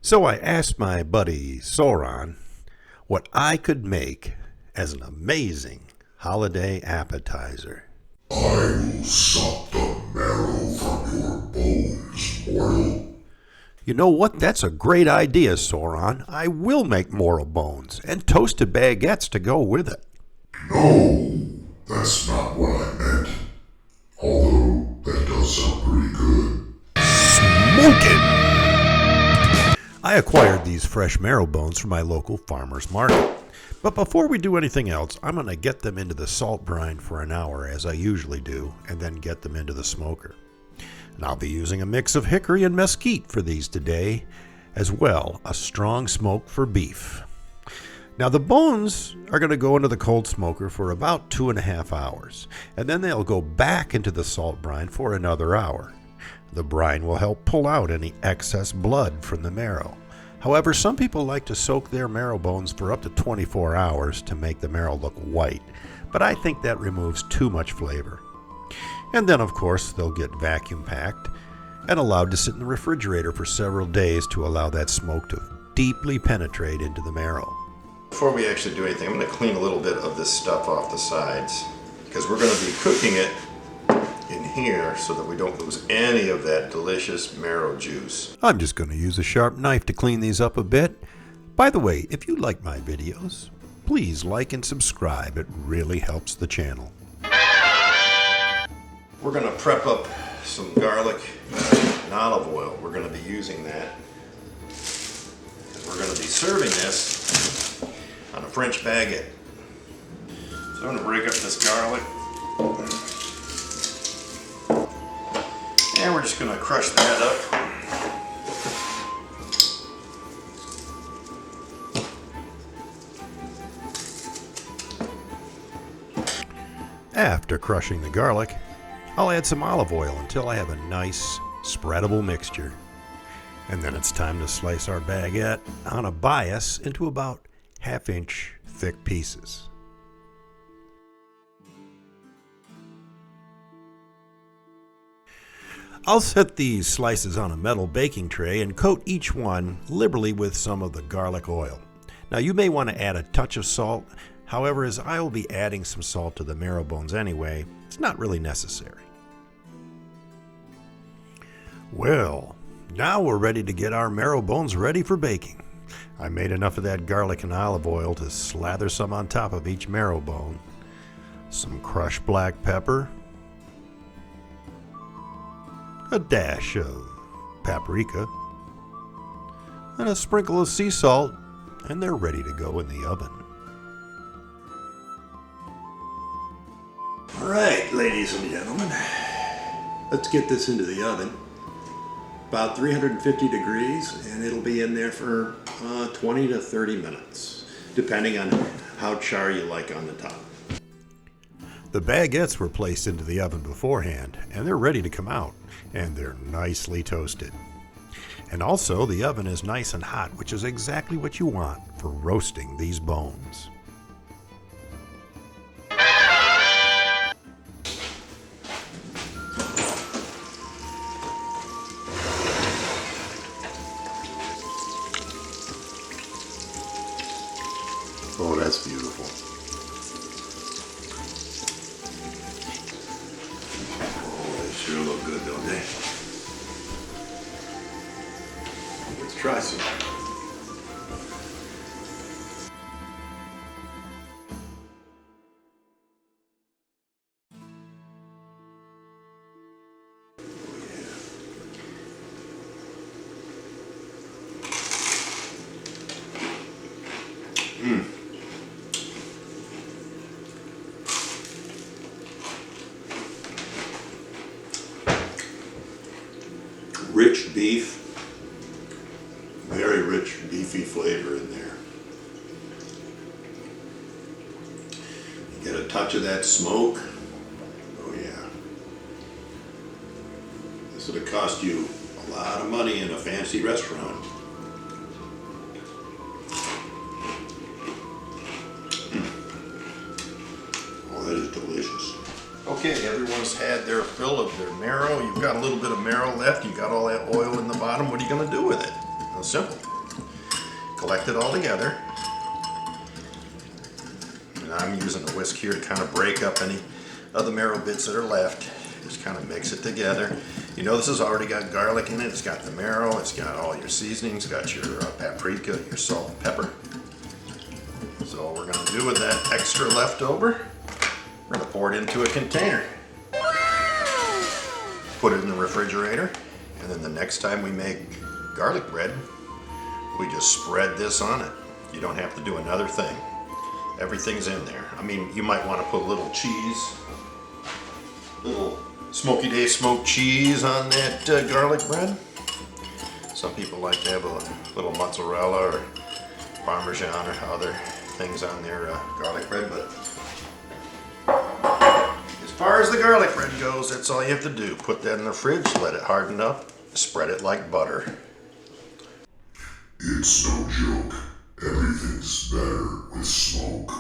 So I asked my buddy Sauron what I could make as an amazing holiday appetizer. I will suck the marrow from your bones, mortal. You know what? That's a great idea, Sauron. I will make marrow bones and toasted baguettes to go with it. No, that's not what I meant. Although, that does sound pretty good. Smoking! I acquired these fresh marrow bones from my local farmer's market. But before we do anything else, I'm going to get them into the salt brine for an hour, as I usually do, and then get them into the smoker. And I'll be using a mix of hickory and mesquite for these today, as well a strong smoke for beef. Now the bones are going to go into the cold smoker for about 2.5 hours, and then they'll go back into the salt brine for another hour. The brine will help pull out any excess blood from the marrow. However, some people like to soak their marrow bones for up to 24 hours to make the marrow look white, but I think that removes too much flavor. And then, of course, they'll get vacuum packed and allowed to sit in the refrigerator for several days to allow that smoke to deeply penetrate into the marrow. Before we actually do anything, I'm going to clean a little bit of this stuff off the sides because we're going to be cooking it in here so that we don't lose any of that delicious marrow juice. I'm just going to use a sharp knife to clean these up a bit. By the way, if you like my videos, please like and subscribe. It really helps the channel. We're going to prep up some garlic and olive oil. We're going to be using that. And we're going to be serving this on a French baguette. So I'm going to break up this garlic. And we're just going to crush that up. After crushing the garlic, I'll add some olive oil until I have a nice spreadable mixture. And then it's time to slice our baguette on a bias into about 1/2 inch thick pieces. I'll set these slices on a metal baking tray and coat each one liberally with some of the garlic oil. Now you may want to add a touch of salt. However, as I will be adding some salt to the marrow bones anyway, it's not really necessary. Well, now we're ready to get our marrow bones ready for baking. I made enough of that garlic and olive oil to slather some on top of each marrow bone. Some crushed black pepper, a dash of paprika, and a sprinkle of sea salt, and they're ready to go in the oven. All right, ladies and gentlemen, let's get this into the oven. About 350 degrees, and it'll be in there for 20 to 30 minutes, depending on how char you like on the top. The baguettes were placed into the oven beforehand, and they're ready to come out, and they're nicely toasted. And also, the oven is nice and hot, which is exactly what you want for roasting these bones. Oh, that's beautiful. Oh, they sure look good, don't they? Let's try some. Rich beef, very rich beefy flavor in there. You get a touch of that smoke. Oh yeah. This would have cost you a lot of money in a fancy restaurant. Oh, that is delicious. Okay, everyone's had their fill of their marrow. You've got a little bit of marrow left. You got all that oil in the bottom. What are you going to do with it? Well, simple. collect it all together. And I'm using a whisk here to kind of break up any of the marrow bits that are left. Just kind of mix it together. You know this has already got garlic in it. It's got the marrow. It's got all your seasonings. It's got your paprika, your salt and pepper. So what we're going to do with that extra leftover, we're going to pour it into a container. Put it in the refrigerator. And then the next time we make garlic bread, we just spread this on it. You don't have to do another thing. Everything's in there. I mean, you might want to put a little cheese, little smokeydave smoked cheese on that garlic bread. Some people like to have a little mozzarella or parmesan or other things on their garlic bread, but as far as the garlic bread goes, that's all you have to do. Put that in the fridge, let it harden up, spread it like butter. It's no joke. Everything's better with smoke.